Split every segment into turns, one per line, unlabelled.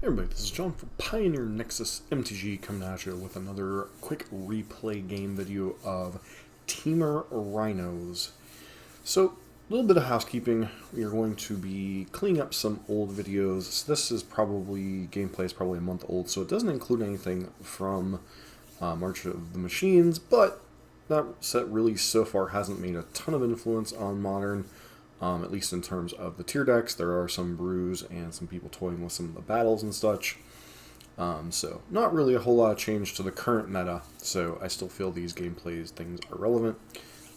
Everybody, this is John from Pioneer Nexus MTG coming at you with another quick replay game video of Temur Rhinos. So, a little bit of housekeeping. We are going to be cleaning up some old videos. So this is probably, gameplay is probably a month old, so it doesn't include anything from March of the Machines, but that set really so far hasn't made a ton of influence on Modern. At least in terms of the tier decks. There are some brews and some people toying with some of the battles and such. So not really a whole lot of change to the current meta, so I still feel these gameplays things are relevant.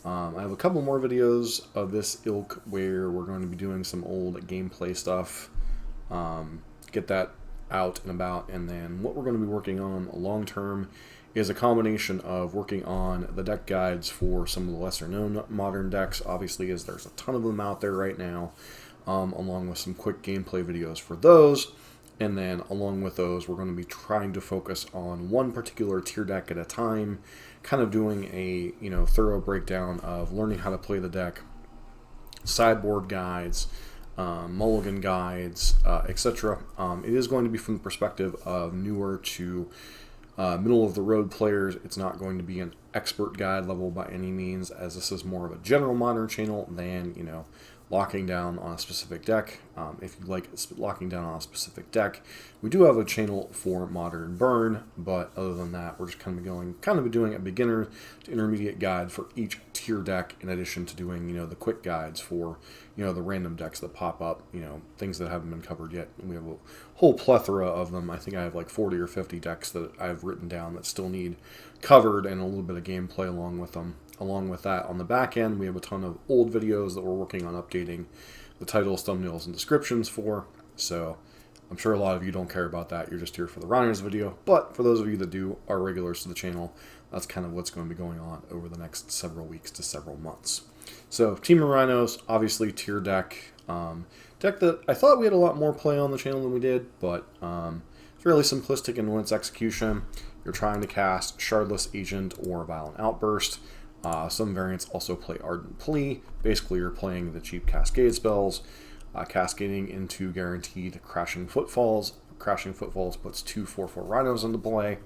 I have a couple more videos of this ilk where we're going to be doing some old gameplay stuff. Get that out and about, and then what we're going to be working on long term is a combination of working on the deck guides for some of the lesser known modern decks, obviously, as there's a ton of them out there right now, along with some quick gameplay videos for those. And then along with those, we're going to be trying to focus on one particular tier deck at a time, kind of doing a thorough breakdown of learning how to play the deck, sideboard guides, mulligan guides, etc. It is going to be from the perspective of newer to middle of the road players. It's not going to be an expert guide level by any means, as this is more of a general modern channel than locking down on a specific deck. If you like locking down on a specific deck, we do have a channel for Modern Burn, but other than that, we're just kind of doing a beginner to intermediate guide for each tier deck, in addition to doing the quick guides for the random decks that pop up, things that haven't been covered yet. And we have a whole plethora of them. I think I have like 40 or 50 decks that I've written down that still need covered, and a little bit of gameplay along with them. Along with that, on the back end, we have a ton of old videos that we're working on updating the titles, thumbnails, and descriptions for. So I'm sure a lot of you don't care about that. You're just here for the Rhinos video. But for those of you that do, are regulars to the channel, that's kind of what's going to be going on over the next several weeks to several months. So Temur Rhinos, obviously tier deck. Deck that I thought we had a lot more play on the channel than we did, but fairly simplistic in its execution. You're trying to cast Shardless Agent or Violent Outburst. Some variants also play Ardent Plea. Basically, you're playing the cheap Cascade spells, cascading into guaranteed Crashing Footfalls. Crashing Footfalls puts 2 4/4 Rhinos into play.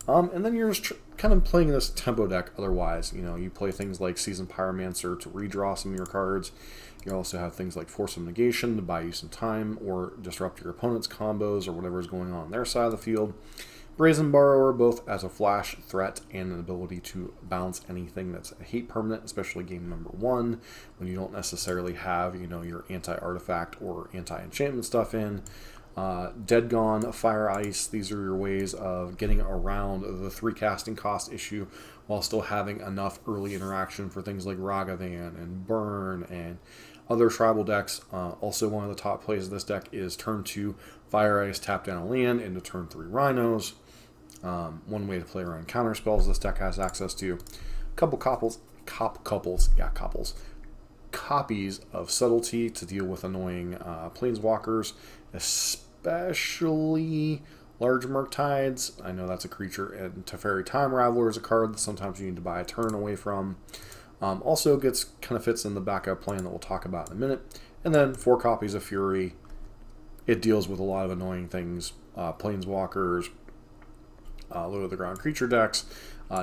And then you're just kind of playing this tempo deck otherwise. You play things like Seasoned Pyromancer to redraw some of your cards. You also have things like Force of Negation to buy you some time or disrupt your opponent's combos or whatever is going on their side of the field. Brazen Borrower, both as a flash threat and an ability to bounce anything that's a hate permanent, especially game number 1, when you don't necessarily have, your anti-artifact or anti-enchantment stuff in. Dead Gone, Fire Ice, these are your ways of getting around the 3 casting cost issue while still having enough early interaction for things like Ragavan and Burn and other tribal decks. Also, one of the top plays of this deck is turn 2 Fire Ice, tap down a land into turn 3 Rhinos. One way to play around counter spells this deck has access to. A couple copies of Subtlety to deal with annoying planeswalkers, especially large Murktides. I know that's a creature, and Teferi Time Raveler is a card that sometimes you need to buy a turn away from. Also fits in the backup plan that we'll talk about in a minute. And then 4 copies of Fury. It deals with a lot of annoying things, planeswalkers, low to the ground creature decks,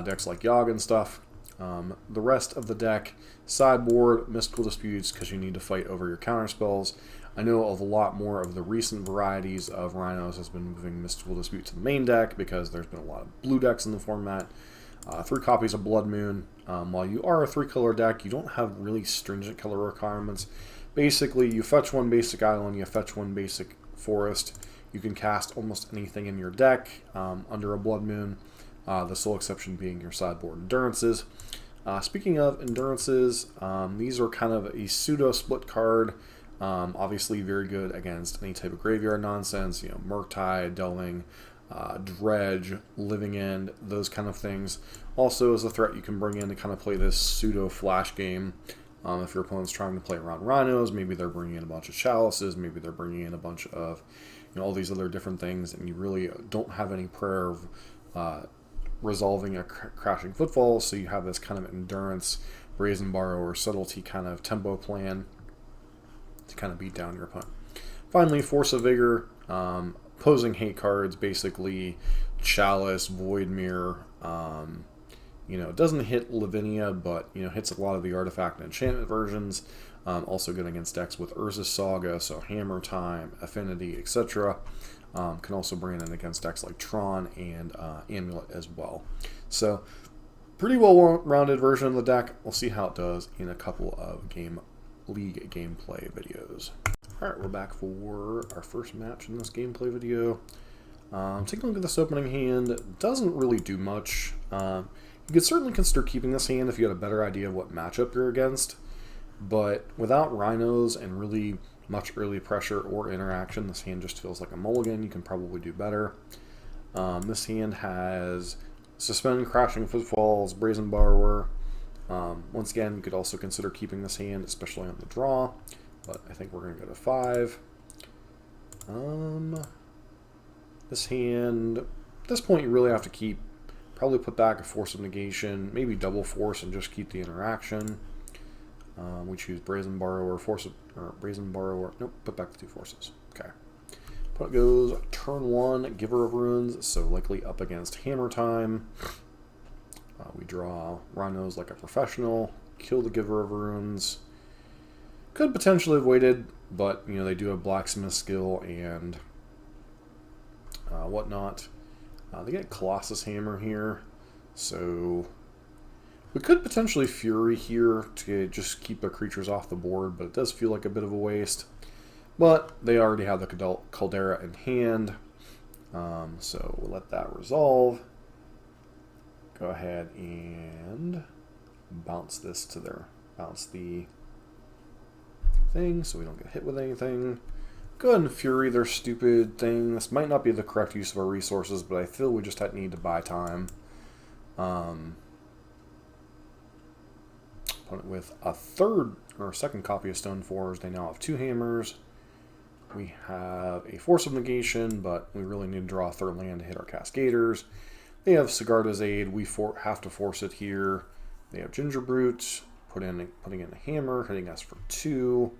decks like Yogg and stuff. The rest of the deck, sideboard, Mystical Disputes, because you need to fight over your counter spells. I know of a lot more of the recent varieties of Rhinos has been moving Mystical Dispute to the main deck because there's been a lot of blue decks in the format. 3 copies of Blood Moon. While you are a 3-color deck, you don't have really stringent color requirements. Basically, you fetch 1 basic island, you fetch 1 basic forest. You can cast almost anything in your deck under a Blood Moon, the sole exception being your sideboard endurances. Speaking of endurances, these are kind of a pseudo-split card. Obviously very good against any type of graveyard nonsense, Murktide, Delving, Dredge, Living End, those kind of things. Also as a threat you can bring in to kind of play this pseudo-flash game. If your opponent's trying to play around Rhinos, maybe they're bringing in a bunch of Chalices, maybe they're bringing in a bunch of all these other different things, and you really don't have any prayer of resolving a Crashing Footfall, so you have this kind of endurance, Brazen Borrower, Subtlety kind of tempo plan to kind of beat down your opponent. Finally, Force of Vigor, opposing hate cards, basically Chalice, Void Mirror. You know, it doesn't hit Lavinia, but, you know, hits a lot of the artifact and enchantment versions. Also good against decks with Urza's Saga, so Hammer Time, Affinity, etc. Can also bring it in against decks like Tron and Amulet as well. So, pretty well-rounded version of the deck. We'll see how it does in a couple of League gameplay videos. Alright, we're back for our first match in this gameplay video. Taking a look at this opening hand. It doesn't really do much. You could certainly consider keeping this hand if you had a better idea of what matchup you're against, but without Rhinos and really much early pressure or interaction, this hand just feels like a mulligan. You can probably do better. This hand has Suspend, Crashing Footfalls, Brazen Borrower. Once again, you could also consider keeping this hand, especially on the draw, but I think we're going to go to 5. This hand, at this point, you really have to keep. Probably put back a Force of Negation, maybe double Force and just keep the interaction. We choose Brazen Borrower, Brazen Borrower. Nope, put back the 2 forces. Okay. Opponent goes turn 1, Giver of Runes, so likely up against Hammer Time. We draw Rhinos like a professional, kill the Giver of Runes. Could potentially have waited, but you know they do have Blacksmith skill and whatnot. They get Colossus Hammer here, so we could potentially Fury here to just keep their creatures off the board, but it does feel like a bit of a waste. But they already have the Caldera in hand, so we'll let that resolve. Go ahead and bounce this to bounce the thing so we don't get hit with anything. Go ahead and Fury their stupid thing. This might not be the correct use of our resources, but I feel we just need to buy time. Opponent with a second copy of Stoneforge. They now have 2 hammers. We have a Force of Negation, but we really need to draw a 3rd land to hit our Cascaders. They have Sigarda's Aid. We have to force it here. They have Ginger Brute, putting in a hammer, hitting us for 2.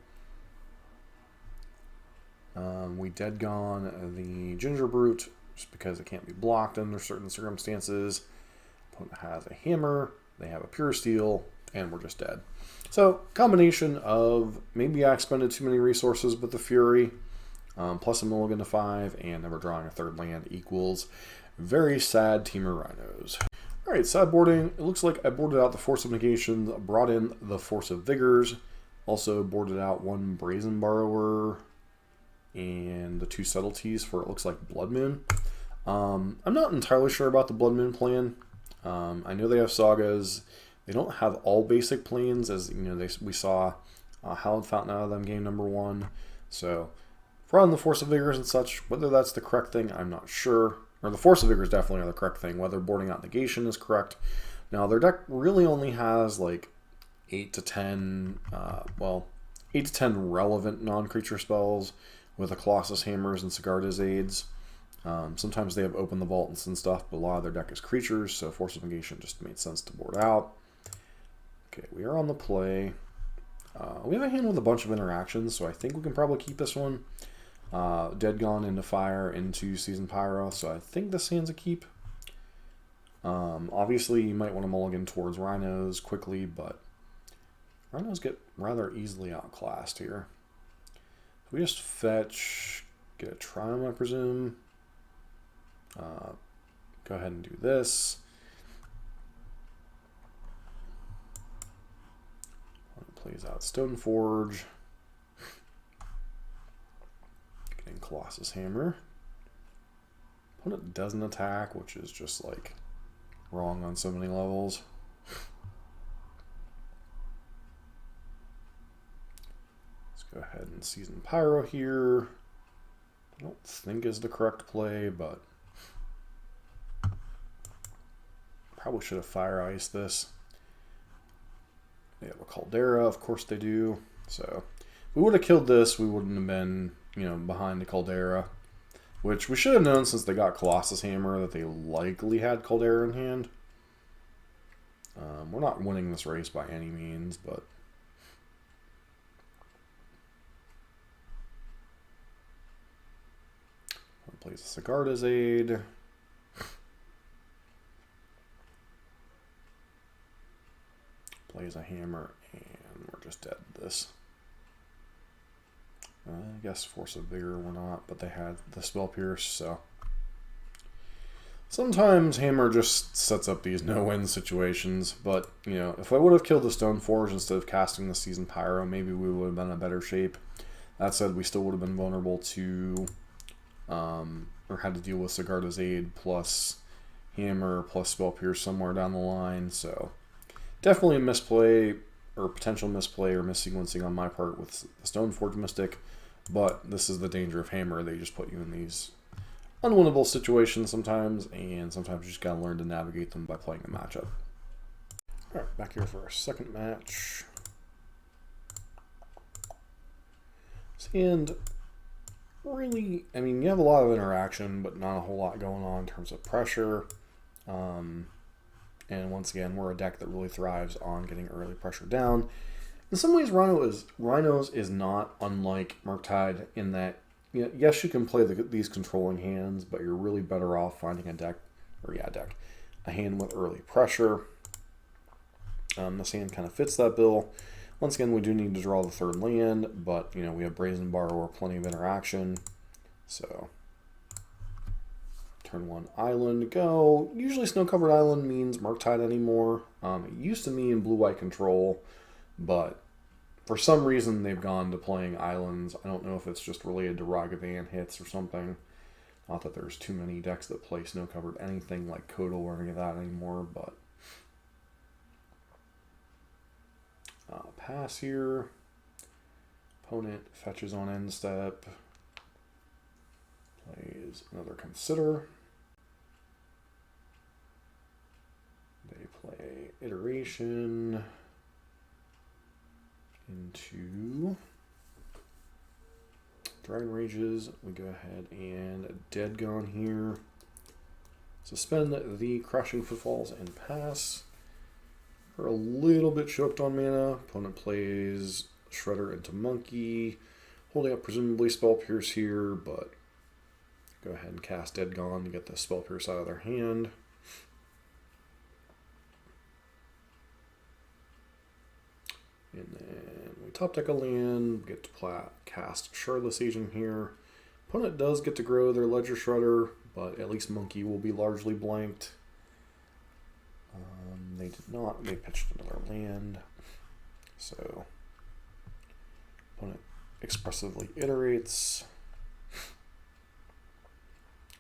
We dead gone the Ginger Brute just because it can't be blocked under certain circumstances. Opponent has a hammer, they have a Pure Steel, and we're just dead. So, combination of maybe I expended too many resources with the Fury, plus a mulligan to 5, and never drawing a 3rd land equals very sad Temur Rhinos. Alright, sideboarding. It looks like I boarded out the Force of Negations, brought in the Force of Vigors, also boarded out 1 Brazen Borrower, and the 2 Subtleties for it looks like Blood Moon. I'm not entirely sure about the Blood Moon plan. I know they have sagas. They don't have all basic planes, as you know. We saw Hallowed Fountain out of them game number 1. So, for on the Force of Vigors and such, whether that's the correct thing, I'm not sure. Or the Force of Vigors definitely are the correct thing. Whether boarding out Negation is correct. Now, their deck really only has like 8 to 10, 8 to 10 relevant non-creature spells with a Colossus Hammers and Sigarda's Aids. Sometimes they have Open the Vaults and stuff, but a lot of their deck is creatures, so Force of Negation just made sense to board out. Okay, we are on the play. We have a hand with a bunch of interactions, so I think we can probably keep this one. Dead Gone into Fire, into Seasoned Pyro, so I think this hand's a keep. Obviously, you might want to mulligan towards Rhinos quickly, but Rhinos get rather easily outclassed here. We just fetch, get a Triumph, I presume. Go ahead and do this. Plays out Stoneforge. Getting Colossus Hammer. Opponent doesn't attack, which is just like wrong on so many levels. Go ahead and Season Pyro here. I don't think is the correct play, but probably should have Fire Ice this. They have a Caldera, of course they do. So if we would have killed this, we wouldn't have been, you know, behind the Caldera, which we should have known since they got Colossus Hammer that they likely had Caldera in hand. We're not winning this race by any means, but Plays a Sigarda's Aid. Plays a hammer, and we're just dead to this. I guess Force of Vigor we're not, but they had the Spell Pierce, so. Sometimes Hammer just sets up these no-win situations, but, you know, if I would have killed the Stoneforge instead of casting the Seasoned Pyro, maybe we would have been in a better shape. That said, we still would have been vulnerable to, or had to deal with Sigarda's Aid plus Hammer plus Spell Pierce somewhere down the line, so definitely a misplay, or potential misplay or missequencing on my part with the Stoneforge Mystic, but this is the danger of Hammer. They just put you in these unwinnable situations sometimes, and sometimes you just gotta learn to navigate them by playing a matchup. Alright, back here for our second match. And really, I mean, you have a lot of interaction, but not a whole lot going on in terms of pressure. And once again, we're a deck that really thrives on getting early pressure down. In some ways, Rhinos is not unlike Murktide in that, you know, yes, you can play these controlling hands, but you're really better off finding a hand with early pressure. This hand kind of fits that bill. Once again, we do need to draw the third land, but, you know, we have Brazen Borrower, plenty of interaction. So, turn 1 island, go. Usually snow-covered island means Murktide anymore. It used to mean blue-white control, but for some reason they've gone to playing islands. I don't know if it's just related to Ragavan hits or something. Not that there's too many decks that play snow-covered anything like Kodal or any of that anymore, but pass here. Opponent fetches on end step. Plays another Consider. They play Iteration into Dragon Rages. We go ahead and Dead Gone here. Suspend the Crashing Footfalls and pass. We're a little bit choked on mana. Opponent plays Shredder into Monkey, holding up presumably Spell Pierce here, but go ahead and cast Dead Gone to get the Spell Pierce out of their hand. And then we top deck a land, get to cast Shardless Agent here. Opponent does get to grow their Ledger Shredder, but at least Monkey will be largely blanked. They did not. They pitched another land. So, opponent expressively iterates.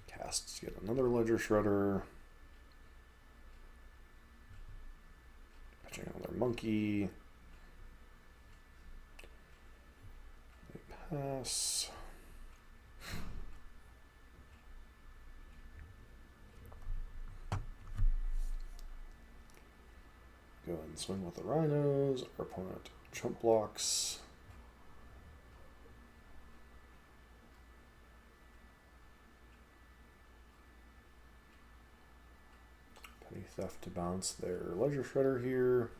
Casts yet another Ledger Shredder. Pitching another Monkey. They pass. Go ahead and swing with the Rhinos. Our opponent chump blocks. Petty Theft to bounce their Ledger Shredder here.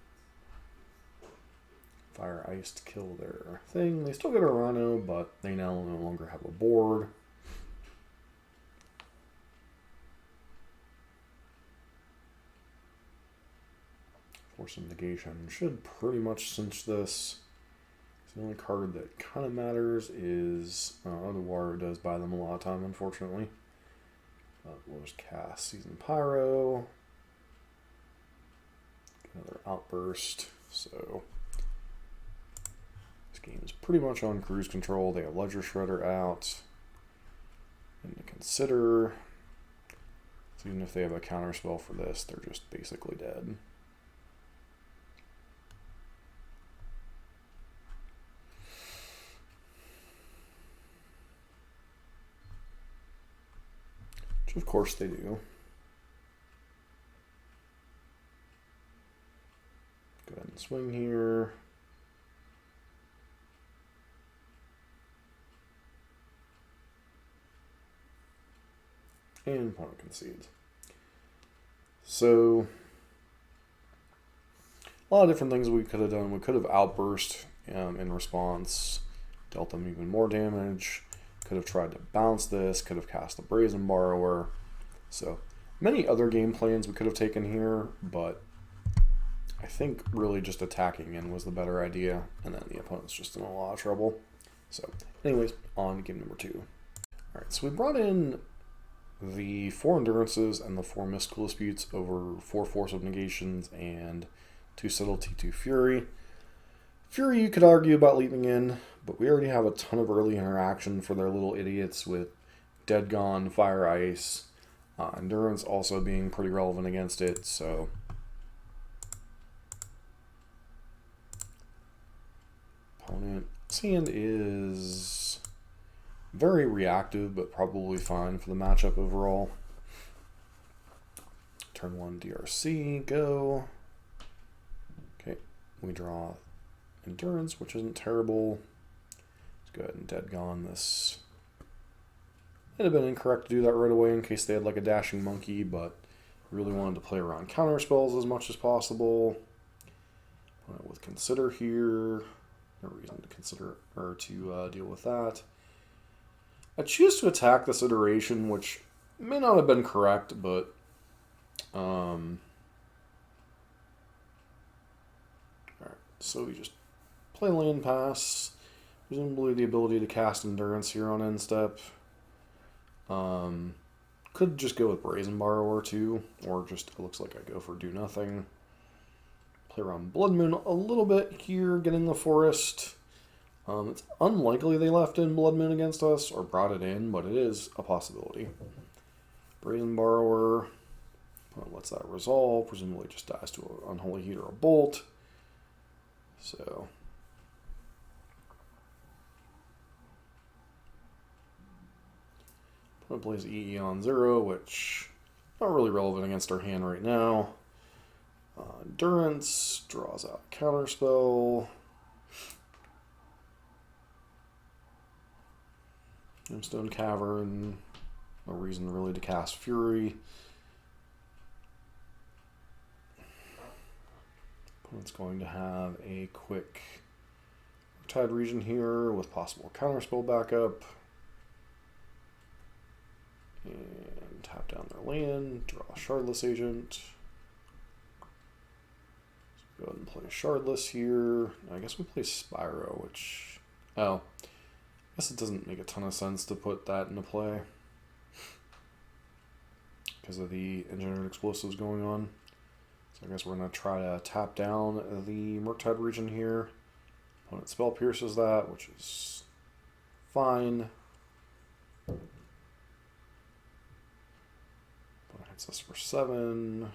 Fire Ice to kill their thing. They still get a Rhino, but they now no longer have a board. Force of Negation should pretty much cinch this. The only card that kind of matters is Odawara does buy them a lot of time, unfortunately. But we'll just cast Seasoned Pyro. Another Outburst. So this game is pretty much on cruise control. They have Ledger Shredder out. And to consider. So even if they have a counter spell for this, they're just basically dead. Of course they do. Go ahead and swing here. And opponent concedes. So, a lot of different things we could have done. We could have outburst in response, dealt them even more damage. Could have tried to bounce this, could have cast the Brazen Borrower. So many other game plans we could have taken here, but I think really just attacking in was the better idea, and then the opponent's just in a lot of trouble. So anyways, on to game number 2. Alright, so we brought in the 4 Endurances and the 4 Mystical Disputes over 4 Force of Negations and 2 Subtlety, 2 Fury. Fury you could argue about leaving in, but we already have a ton of early interaction for their little idiots with Dead Gone, Fire Ice, Endurance also being pretty relevant against it, so opponent Sand is very reactive, but probably fine for the matchup overall. Turn 1 DRC, go. Okay, we draw Endurance, which isn't terrible. Let's go ahead and Dead Gone this. It'd have been incorrect to do that right away in case they had like a dashing monkey, but really wanted to play around counter spells as much as possible. With Consider here, no reason to consider or to deal with that. I choose to attack this iteration, which may not have been correct, but alright, so we just play Land Pass, presumably the ability to cast Endurance here on end step. Could just go with Brazen Borrower too, or just it looks like I go for Do Nothing. Play around Blood Moon a little bit here, getting the Forest. It's unlikely they left in Blood Moon against us or brought it in, but it is a possibility. Brazen Borrower, lets that resolve, presumably just dies to an Unholy Heat or a Bolt. So opponent plays EE on 0, which not really relevant against our hand right now. Endurance draws out a counterspell. Gemstone Cavern, no reason really to cast Fury. Opponent's going to have a quick Tide Region here with possible counterspell backup. And tap down their land, draw a Shardless Agent. So go ahead and play Shardless here. I guess we play Spyro, which... oh. I guess it doesn't make a ton of sense to put that into play because of the Engineered Explosives going on. So I guess we're going to try to tap down the Murktide region here. Opponent Spell Pierces that, which is fine. Opponent hits us for 7.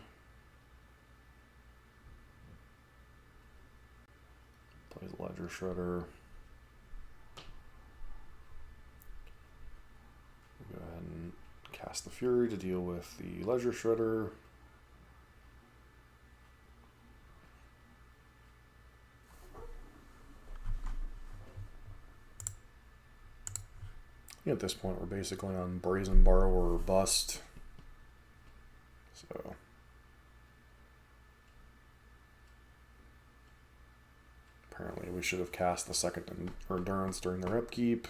Plays Ledger Shredder. Go ahead and cast the Fury to deal with the Ledger Shredder. At this point, we're basically on Brazen Borrower or bust. So apparently we should have cast the second Endurance during their upkeep.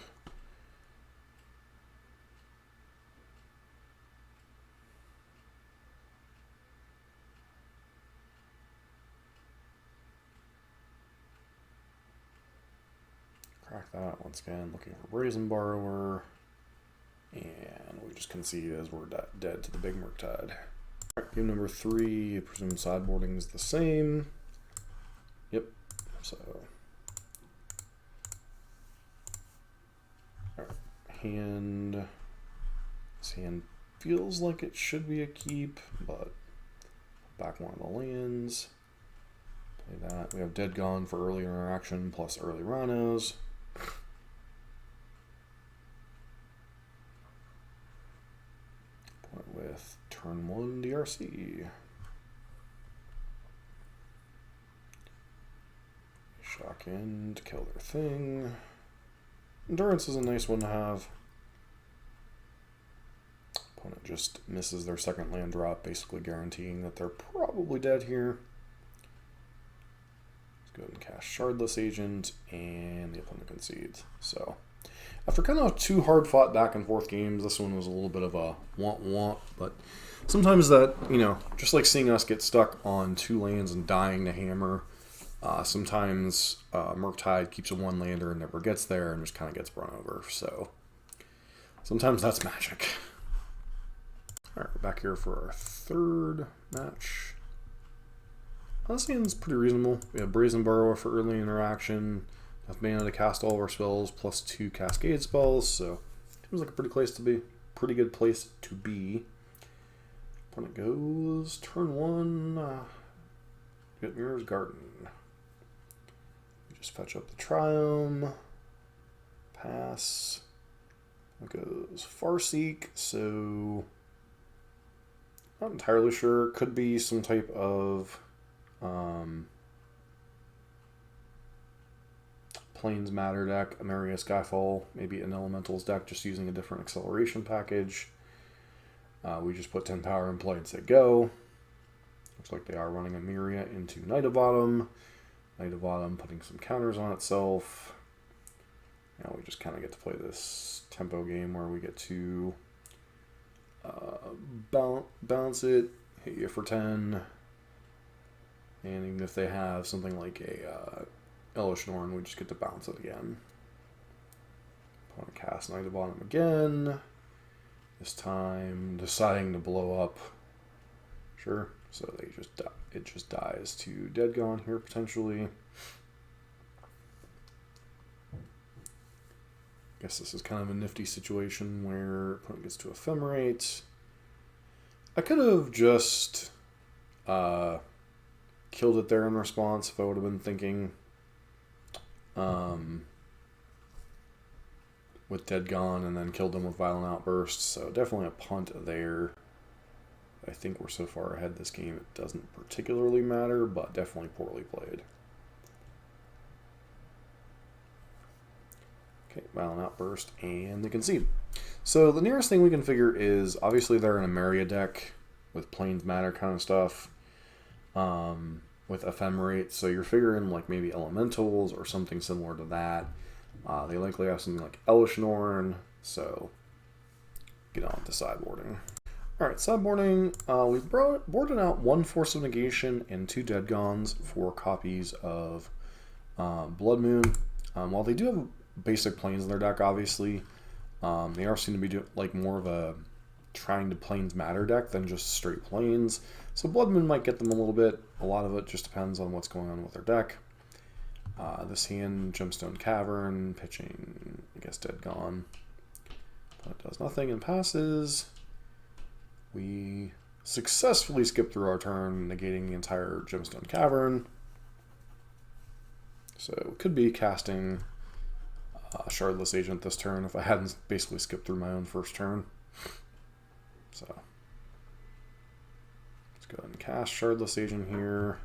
Crack that once again, looking for Brazen Borrower, and we just concede as we're dead to the big Murktide. Right, game number 3, I presume sideboarding is the same. Yep, so. Alright, this hand feels like it should be a keep, but back one of the lands. Play that. We have Dead Gone for early interaction plus early Rhinos. With turn 1 DRC. Shock in to kill their thing. Endurance is a nice one to have. Opponent just misses their second land drop, basically guaranteeing that they're probably dead here. Let's go ahead and cast Shardless Agent, and the opponent concedes. So After kind of two hard-fought back-and-forth games, this one was a little bit of a want, but sometimes that, just like seeing us get stuck on 2 lands and dying to hammer, sometimes Murktide keeps a 1-lander and never gets there and just kind of gets run over, so sometimes that's magic. Alright, we're back here for our 3rd match. This seems pretty reasonable. We have Brazen Burrower for early interaction, enough mana to cast all of our spells, plus 2 Cascade spells, so seems like a pretty good place to be. Opponent goes turn 1, get Mirror's Garden. We just fetch up the Triumph, pass. It goes Farseek, so not entirely sure. Could be some type of Plains Matter deck, Emeria Skyfall, maybe an Elementals deck, just using a different acceleration package. We just put 10 power in play and say go. Looks like they are running Emeria into Knight of Autumn. Knight of Autumn putting some counters on itself. Now we just kind of get to play this tempo game where we get to bounce it, hit you for 10. And even if they have something like a Elish Norn, we just get to bounce it again. Opponent cast Knight of Autumn again. This time deciding to blow up. Sure. So it just dies to Dead Gone here potentially. Guess this is kind of a nifty situation where opponent gets to Ephemerate. I could have just killed it there in response if I would have been thinking with Dead Gone and then killed them with Violent Outburst. So definitely a punt there. I think we're so far ahead this game it doesn't particularly matter, but definitely poorly played. Okay, Violent Outburst and they concede. So the nearest thing we can figure is obviously they're an Emeria deck with Plains Matter kind of stuff. With Ephemerate, so you're figuring like maybe Elementals or something similar to that. They likely have something like Elish Norn, so get on with the sideboarding. Alright, sideboarding, we've boarded out 1 Force of Negation and 2 Dead Gones for copies of Blood Moon. While they do have basic planes in their deck, obviously, they are seem to be like more of a trying to Plains Matter deck than just straight plains. So Blood Moon might get them a little bit. A lot of it just depends on what's going on with their deck. This hand, Gemstone Cavern, pitching, I guess, Dead Gone. But it does nothing and passes. We successfully skip through our turn, negating the entire Gemstone Cavern. So it could be casting Shardless Agent this turn if I hadn't basically skipped through my own first turn. So let's go ahead and cast Shardless Agent here.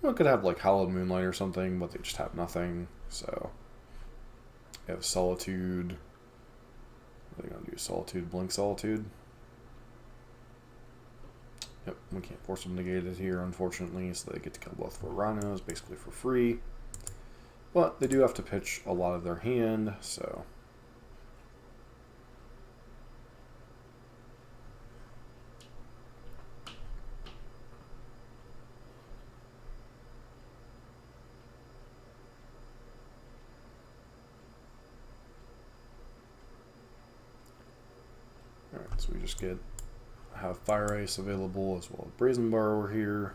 One could have like Hallowed Moonlight or something, but they just have nothing. So they have Solitude. What are they going to do? Solitude, Blink Solitude. Yep, we can't force them to negate it here, unfortunately, so they get to kill both for Rhinos, basically for free. But they do have to pitch a lot of their hand, so alright, so we just have Fire Ice available as well as Brazen Borrower here.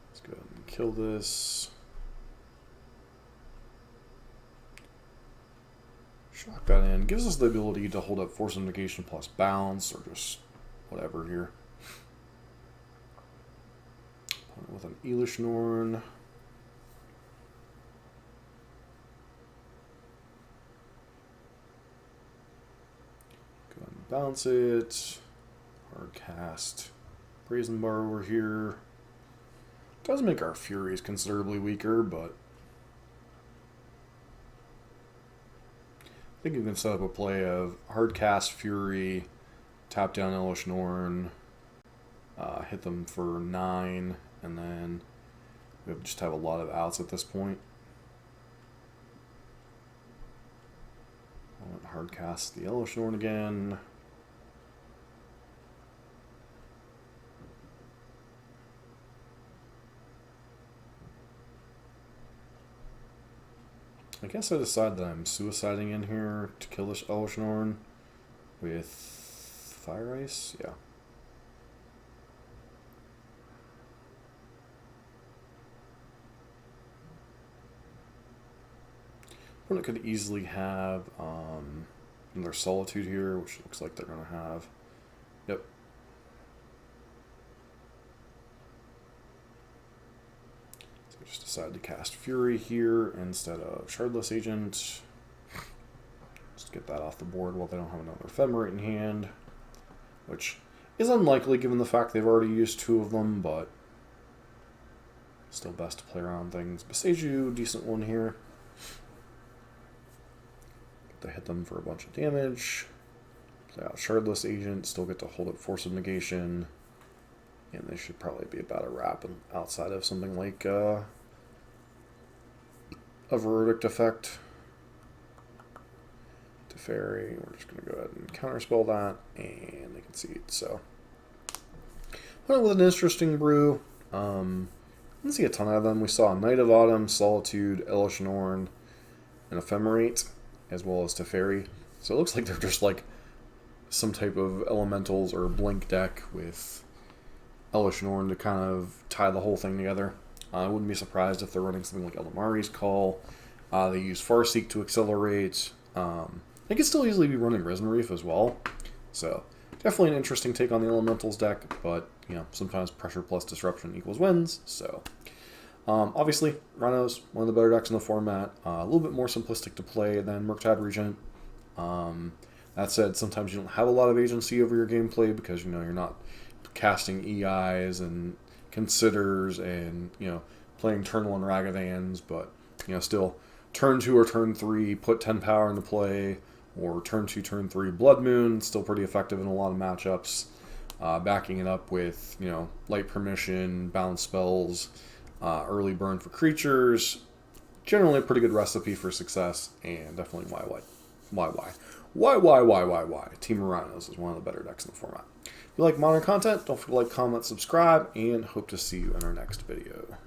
Let's go ahead and kill this. Shock that in. Gives us the ability to hold up Force of Negation plus Bounce or just whatever here. With an Elish Norn. Bounce it. Hard cast. Brazen Borrower here. Does make our Furies considerably weaker, but I think you can set up a play of hard cast Fury, tap down Elish Norn, hit them for 9, and then We just have a lot of outs at this point. Hard cast the Yellow Shorn again. I guess I decide that I'm suiciding in here to kill this Elishnorn with Fire Ice. Yeah. Opponent could easily have another Solitude here, which looks like they're going to have. Yep. So I just decided to cast Fury here instead of Shardless Agent. Just get that off the board while they don't have another Ephemerate in hand, which is unlikely given the fact they've already used 2 of them, but still best to play around things. Boseiju, decent one here. They hit them for a bunch of damage. Play out Shardless Agent, still get to hold up Force of Negation. And they should probably be about a wrap outside of something like a Verdict Effect. Teferi, we're just going to go ahead and counterspell that, and they concede. So, went with an interesting brew. Didn't see a ton out of them. We saw Knight of Autumn, Solitude, Elishnorn, and Ephemerate, as well as Teferi. So it looks like they're just like some type of Elementals or Blink deck with Elishnorn to kind of tie the whole thing together. I wouldn't be surprised if they're running something like Eldamari's Call. They use Farseek to accelerate. They could still easily be running Risen Reef as well. So definitely an interesting take on the Elementals deck, but you know, sometimes pressure plus disruption equals wins. So obviously, Rhino's one of the better decks in the format. A little bit more simplistic to play than Murktide Regent. That said, sometimes you don't have a lot of agency over your gameplay because you know you're not casting EIs and Considers and playing turn 1 Ragavans, but still turn 2 or turn 3 put 10 power into play, or turn 2 turn 3 Blood Moon, still pretty effective in a lot of matchups. Backing it up with Light Permission, bounce spells, early burn for creatures. Generally a pretty good recipe for success, and definitely why. Temur Rhinos is one of the better decks in the format. If you like modern content, don't forget to like, comment, subscribe, and hope to see you in our next video.